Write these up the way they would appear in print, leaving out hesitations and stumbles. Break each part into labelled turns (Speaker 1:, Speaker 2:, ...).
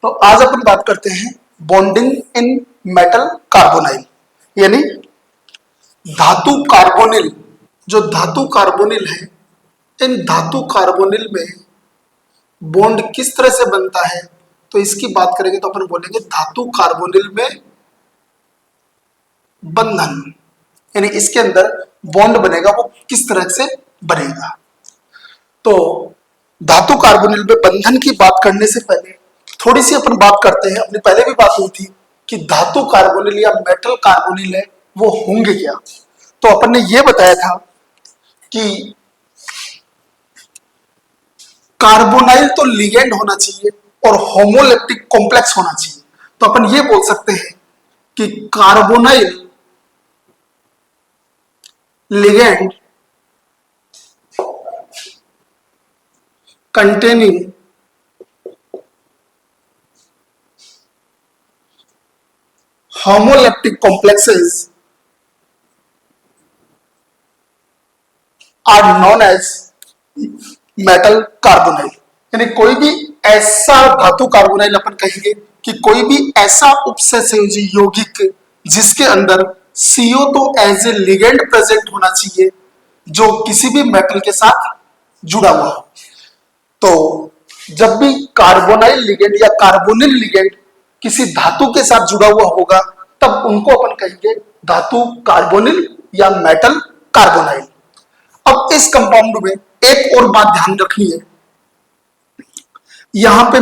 Speaker 1: तो आज अपन बात करते हैं बॉन्डिंग इन मेटल कार्बोनाइल, यानी धातु कार्बोनिल। जो धातु कार्बोनिल है, इन धातु कार्बोनिल में बॉन्ड किस तरह से बनता है, तो इसकी बात करेंगे तो अपन बोलेंगे धातु कार्बोनिल में बंधन, यानी इसके अंदर बॉन्ड बनेगा वो किस तरह से बनेगा। तो धातु कार्बोनिल में बंधन की बात करने से पहले थोड़ी सी अपन बात करते हैं, अपनी पहले भी बात हुई थी कि धातु कार्बोनिल या मेटल कार्बोनिल है वो होंगे क्या। तो अपन ने ये बताया था कि कार्बोनाइल तो लिगेंड होना चाहिए और होमोलेप्टिक कॉम्प्लेक्स होना चाहिए। तो अपन ये बोल सकते हैं कि carbonyl ligand containing homoleptic complexes are known as metal carbonyl। यानी कोई भी ऐसा धातु कार्बोनाइल अपन कहेंगे कि कोई भी ऐसा उपसंयोजी यौगिक जिसके अंदर CO तो एज ए लिगेंड प्रेजेंट होना चाहिए जो किसी भी मेटल के साथ जुड़ा हुआ हो। तो जब भी कार्बोनाइल लिगेंड या कार्बोनिल लिगेंड किसी धातु के साथ जुड़ा हुआ होगा तब उनको अपन कहेंगे धातु कार्बोनिल या मेटल कार्बोनाइल। अब इस कंपाउंड में एक और बात ध्यान रखनी है, यहां पे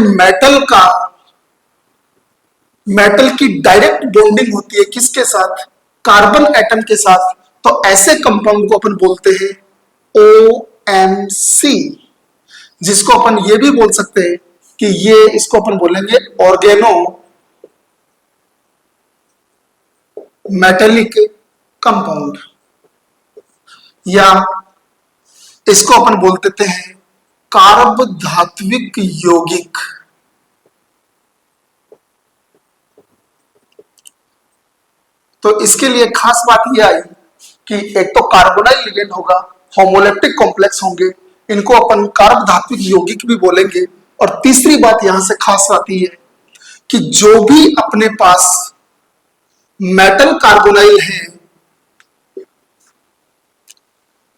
Speaker 1: मेटल की डायरेक्ट बॉन्डिंग होती है किसके साथ, कार्बन एटम के साथ। तो ऐसे कंपाउंड को अपन बोलते हैं OMC, जिसको अपन ये भी बोल सकते हैं कि ये इसको अपन बोलेंगे ऑर्गेनो मेटेलिक कंपाउंड, या इसको अपन बोल देते हैं कार्ब धात्विक यौगिक। तो इसके लिए खास बात यह आई कि एक तो कार्बोनाइल लिगेंड होगा, होमोलेप्टिक कॉम्प्लेक्स होंगे, इनको अपन कार्ब धात्विक यौगिक भी बोलेंगे। और तीसरी बात यहां से खास आती है कि जो भी अपने पास मेटल कार्बोनाइल है,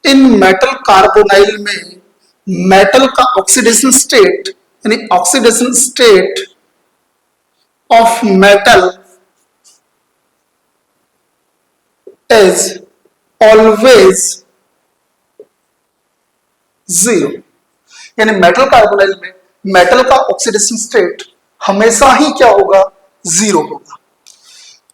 Speaker 1: इन मेटल कार्बोनाइल में मेटल का ऑक्सीडेशन स्टेट, यानी oxidation state of metal is always 0। यानी मेटल कार्बोनाइल में मेटल का ऑक्सीडेशन स्टेट हमेशा ही क्या होगा, 0 होगा।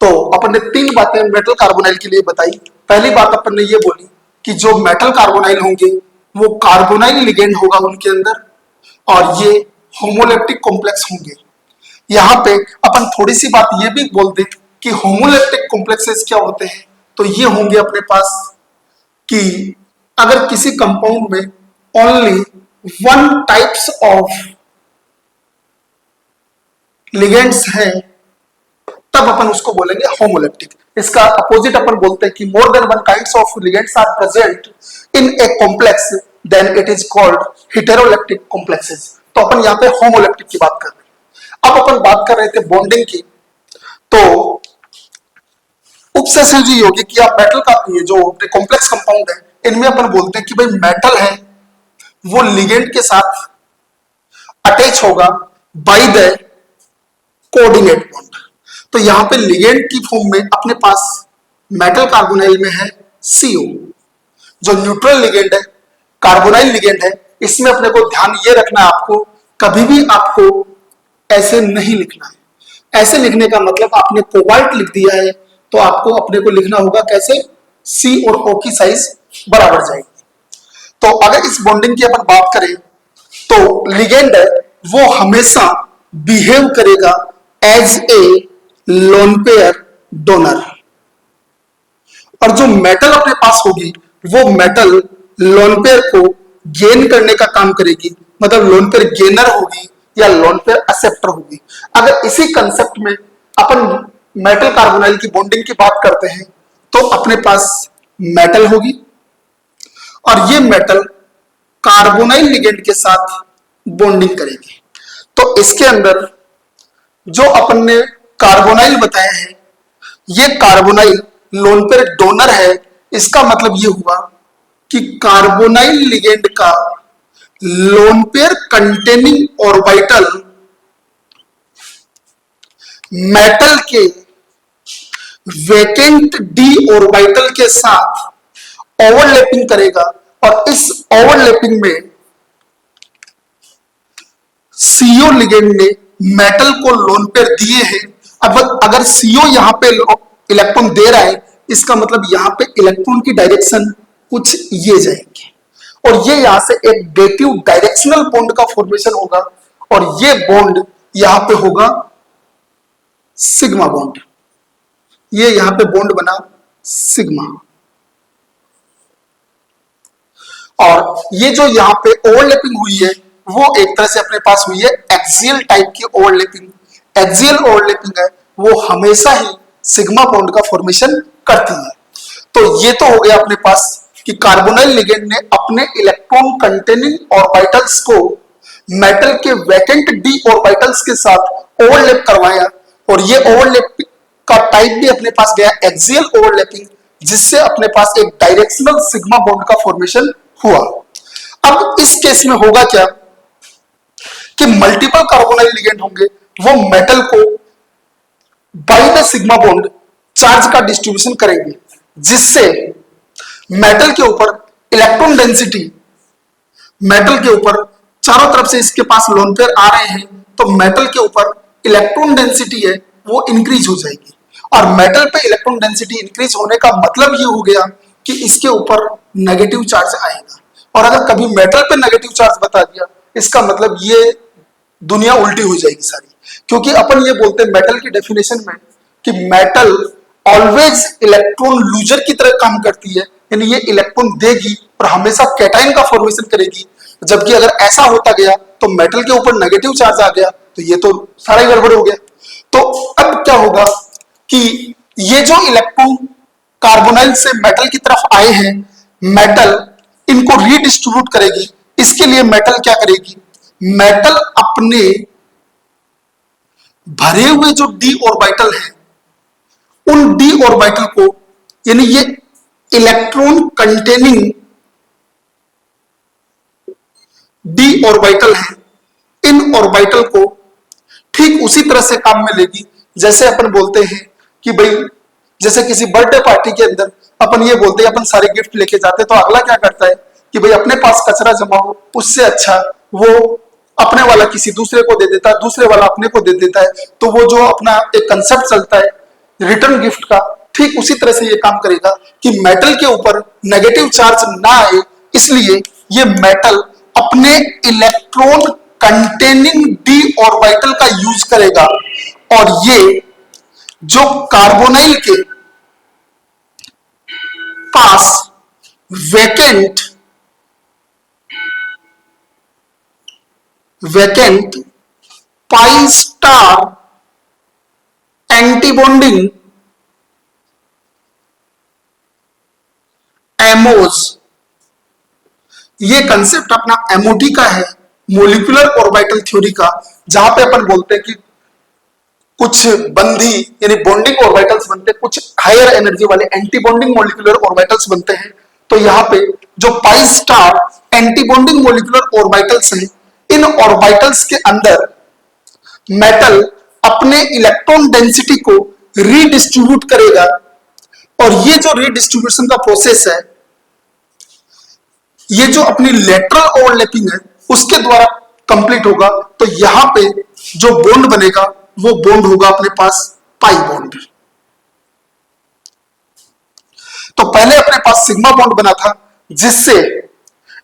Speaker 1: तो अपन ने 3 बातें मेटल कार्बोनाइल के लिए बताई। पहली बात अपन ने ये बोली कि जो मेटल कार्बोनाइल होंगे वो कार्बोनाइल लिगेंड होगा उनके अंदर, और ये होमोलेप्टिक कॉम्प्लेक्स होंगे। यहां पे अपन थोड़ी सी बात ये भी बोल दें कि होमोलेप्टिक कॉम्प्लेक्सेस क्या होते हैं। तो ये होंगे अपने पास कि अगर किसी कंपाउंड में ओनली 1 टाइप्स ऑफ लिगेंड्स हैं तब अपन उसको बोलेंगे होमोलेप्टिक। इसका अपोजिट अपन बोलते हैं कि more than 1 kinds of ligands are present in a complex then it is called heteroleptic complexes. तो अपन यहाँ पे होमोलेप्टिक की बात कर रहे हैं। अब अपन बात कर रहे थे बॉन्डिंग की। तो उपसंयोजी यौगिक या मेटल का ये जो कॉम्प्लेक्स कंपाउंड है, इनमें अपन बोलते हैं कि भाई मेटल है वो लिगेंड के साथ अटैच होगा बाय द कोऑर्डिनेट बॉन्ड। तो यहां पे लिगेंड की फॉर्म में अपने पास मेटल कार्बोनाइल में है CO, जो न्यूट्रल लिगेंड है, कार्बोनाइल लिगेंड है। इसमें अपने को ध्यान ये रखना है, आपको कभी भी आपको ऐसे नहीं लिखना है। ऐसे लिखने का मतलब आपने कोबाल्ट लिख दिया है तो आपको अपने को लिखना होगा कैसे, C और O की साइज बराबर जाएगी। तो अगर इस बॉन्डिंग की अपन बात करें तो लिगेंड है वो हमेशा बिहेव करेगा as a lone pair donor, और जो मेटल अपने पास होगी वो मेटल लोन पेयर को गेन करने का काम करेगी, मतलब लोन पेयर गेनर होगी या लोन पेयर एक्सेप्टर होगी। अगर इसी कंसेप्ट में अपन मेटल कार्बोनाइल की बॉन्डिंग की बात करते हैं तो अपने पास मेटल होगी और ये मेटल कार्बोनाइल लिगेंड के साथ बॉन्डिंग करेगी। तो इसके अंदर जो अपन ने कार्बोनाइल बताया है, ये कार्बोनाइल लोन पेयर डोनर है। इसका मतलब ये हुआ कि कार्बोनाइल लिगेंड का lone pair containing orbital metal के वैकेंट डी ऑर्बिटल के साथ ओवरलैपिंग करेगा, और इस ओवरलैपिंग में सीओ लिगेंड ने मेटल को लोन पेयर दिए हैं। अब अगर सीओ यहां पे इलेक्ट्रॉन दे रहा है, इसका मतलब यहां पे इलेक्ट्रॉन की डायरेक्शन कुछ ये जाएंगे, और ये यहां से एक डेटिव डायरेक्शनल बॉन्ड का फॉर्मेशन होगा, और ये बॉन्ड यहां पे होगा सिग्मा बॉन्ड। ये यहां पे बॉन्ड बना सिग्मा, और ये जो यहां पे ओवरलैपिंग हुई है वो एक तरह से अपने पास हुई है एक्सियल टाइप की ओवरलैपिंग। एक्सियल ओवरलैपिंग है वो हमेशा ही सिग्मा बॉन्ड का फॉर्मेशन करती है। तो ये तो हो गया अपने पास कि कार्बोनाइल लिगेंड ने अपने इलेक्ट्रॉन कंटेनिंग ऑर्बिटल्स को मेटल के वैकेंट डी ऑर्बिटल्स के साथ ओवरलैप करवाया, और ये ओवरलैप का टाइप भी अपने पास गया एक्सियल ओवरलैपिंग, जिससे अपने पास एक डायरेक्शनल सिग्मा बॉन्ड का फॉर्मेशन हुआ। अब इस केस में होगा क्या कि मल्टीपल कार्बोनाइल लिगेंड होंगे, वो मेटल को by the sigma bond charge का डिस्ट्रीब्यूशन करेंगे, जिससे मेटल के ऊपर इलेक्ट्रॉन डेंसिटी, मेटल के ऊपर चारों तरफ से इसके पास लोन पेयर आ रहे हैं, तो मेटल के ऊपर इलेक्ट्रॉन डेंसिटी है वो इंक्रीज हो जाएगी। और मेटल पे इलेक्ट्रॉन डेंसिटी इंक्रीज होने का मतलब ये हो गया कि इसके ऊपर नेगेटिव चार्ज आएगा, और अगर कभी मेटल पे नेगेटिव चार्ज बता दिया, इसका मतलब ये दुनिया उल्टी हो जाएगी सारी। क्योंकि अपन ये बोलते हैं मेटल की डेफिनेशन में कि मेटल ऑलवेज इलेक्ट्रॉन लूजर की तरह काम करती है, यानी ये इलेक्ट्रॉन देगी और हमेशा कैटायन का फॉर्मेशन करेगी। जबकि अगर ऐसा होता गया तो मेटल के ऊपर नेगेटिव चार्ज आ गया, तो ये तो सारा ही गड़बड़ हो गया। तो अब क्या होगा कि ये जो इलेक्ट्रॉन कार्बोनाइल से मेटल की तरफ आए हैं, मेटल इनको रीडिस्ट्रीब्यूट करेगी। इसके लिए मेटल क्या करेगी, मेटल अपने भरे हुए जो डी ऑर्बिटल है, उन डी ऑर्बिटल को, यानी ये इलेक्ट्रॉन कंटेनिंग डी ऑर्बिटल है, इन ऑर्बिटल को ठीक उसी तरह से काम में लेगी जैसे अपन बोलते हैं कि भाई जैसे किसी बर्थडे पार्टी के अंदर अपन ये बोलते हैं अपन सारे गिफ्ट लेके जाते हैं, तो अगला क्या करता है कि भाई अपने पास कचरा जमा हो, उससे अच्छा वो अपने वाला किसी दूसरे को दे देता है, दूसरे वाला अपने को दे देता है। तो वो जो अपना एक कंसेप्ट चलता है रिटर्न गिफ्ट का, ठीक उसी तरह से ये काम करेगा कि मेटल के ऊपर नेगेटिव चार्ज ना आए, इसलिए ये मेटल अपने इलेक्ट्रॉन कंटेनिंग डी ऑर्बिटल का यूज करेगा, और ये जो कार्बोनाइल के पास वैकेंट पाई स्टार एंटीबॉन्डिंग एमोज, ये कंसेप्ट अपना एमओटी का है, मोलिकुलर ऑर्बिटल थ्योरी का, जहां पे अपन बोलते हैं कि कुछ बंधी यानी बॉन्डिंग ऑर्बिटल्स बनते हैं, कुछ हायर एनर्जी वाले एंटी बॉन्डिंग मोलिकुलर ऑर्बिटल्स बनते हैं। तो यहाँ पे जो pi star anti bonding molecular orbitals हैं, इन ऑर्बिटल्स के अंदर मेटल अपने इलेक्ट्रॉन डेंसिटी को रीडिस्ट्रीब्यूट करेगा, और ये जो रीडिस्ट्रीब्यूशन का प्रोसेस है, ये जो अपनी लेटरल ओवरलैपिंग है उसके द्वारा कंप्लीट होगा। तो यहां पे जो बॉन्ड बनेगा वो बॉन्ड होगा अपने पास पाई बॉन्ड। तो पहले अपने पास सिग्मा बॉन्ड बना था जिससे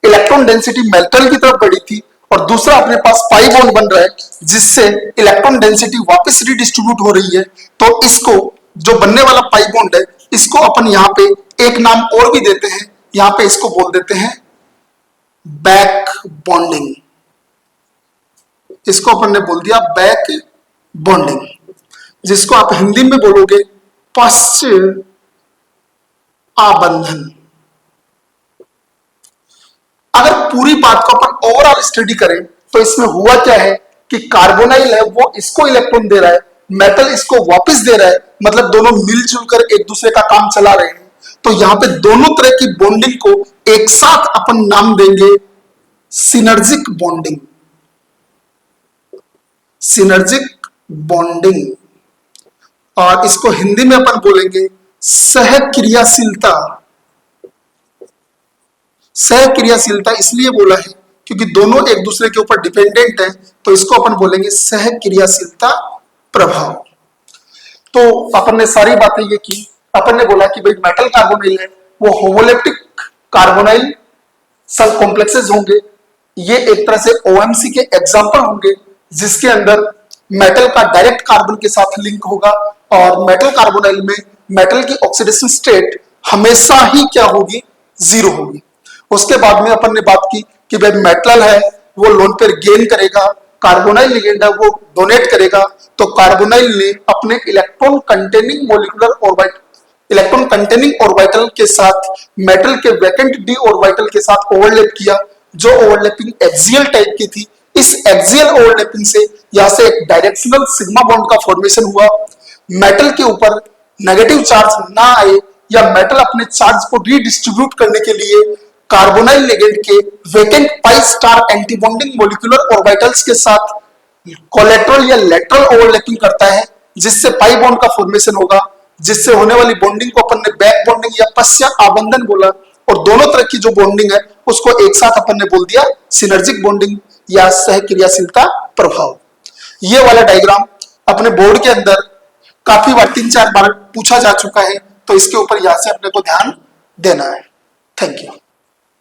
Speaker 1: इलेक्ट्रॉन डेंसिटी मेटल की तरफ बढ़ी थी, और दूसरा अपने पास पाई बॉन्ड बन रहा है जिससे इलेक्ट्रॉन डेंसिटी वापस रीडिस्ट्रीब्यूट हो रही है। तो इसको जो बनने वाला पाई बॉन्ड है, इसको अपन यहां पे एक नाम और भी देते हैं, यहां पे इसको बोल देते हैं बैक बॉन्डिंग। इसको अपन ने बोल दिया बैक बॉन्डिंग, जिसको आप हिंदी में बोलोगे पश्च आबंधन। अगर पूरी बात को अपन ओवरऑल स्टडी करें तो इसमें हुआ क्या है कि कार्बोनाइल है वो इसको इलेक्ट्रॉन दे रहा है, मेटल इसको वापस दे रहा है, मतलब दोनों मिलजुल कर एक दूसरे का काम चला रहे हैं। तो यहां पे दोनों तरह की बॉन्डिंग को एक साथ अपन नाम देंगे सिनर्जिक बॉन्डिंग। सिनर्जिक बॉन्डिंग, और इसको हिंदी में अपन बोलेंगे सहक्रियाशीलता। सहक्रियाशीलता इसलिए बोला है क्योंकि दोनों एक दूसरे के ऊपर डिपेंडेंट है, तो इसको अपन बोलेंगे सहक्रियाशीलता प्रभाव। तो अपन ने सारी बातें ये की, अपन ने बोला कि भाई मेटल कार्बोनाइल है वो होमोलेप्टिक कार्बोनाइल सब कॉम्प्लेक्सेस होंगे, ये एक तरह से ओएमसी के एग्जांपल होंगे जिसके अंदर मेटल का डायरेक्ट कार्बन के साथ लिंक होगा, और मेटल कार्बोनाइल में मेटल की ऑक्सीडेशन स्टेट हमेशा ही क्या होगी, जीरो होगी। उसके बाद में अपन ने बात की कि भाई मेटल है वो लोन पेयर गेन करेगा, कार्बोनाइल लिगेंड है वो डोनेट करेगा। तो कार्बोनाइल ने अपने electron containing molecular orbital, electron containing orbital के साथ मेटल के वैकेंट डी ऑर्बिटल के साथ ओवरलैप किया, जो ओवरलैपिंग एक्सियल टाइप की थी। इस एक्सियल ओवरलैपिंग से यहां से एक डायरेक्शनल सिग्मा बॉन्ड का फॉर्मेशन हुआ। मेटल के ऊपर नेगेटिव चार्ज ना आए या मेटल अपने चार्ज को रीडिस्ट्रीब्यूट करने के लिए कार्बोनाइल लिगेंड के vacant pi star antibonding molecular orbitals के साथ कोलेटरल या लेटरल ओवरलैपिंग करता है, जिससे पाई बॉन्ड का फॉर्मेशन होगा, जिससे होने वाली बॉन्डिंग को अपन ने बैक बॉन्डिंग या पश्चात आबंधन बोला। और दोनों तरह की जो बॉन्डिंग है उसको एक साथ अपन ने बोल दिया सिनर्जिक बॉन्डिंग या सहक्रियाशीलता प्रभाव। ये वाला डायग्राम अपने बोर्ड के अंदर काफी बार 3-4 बार पूछा जा चुका है, तो इसके ऊपर यहां से अपने को ध्यान देना है। Thank you.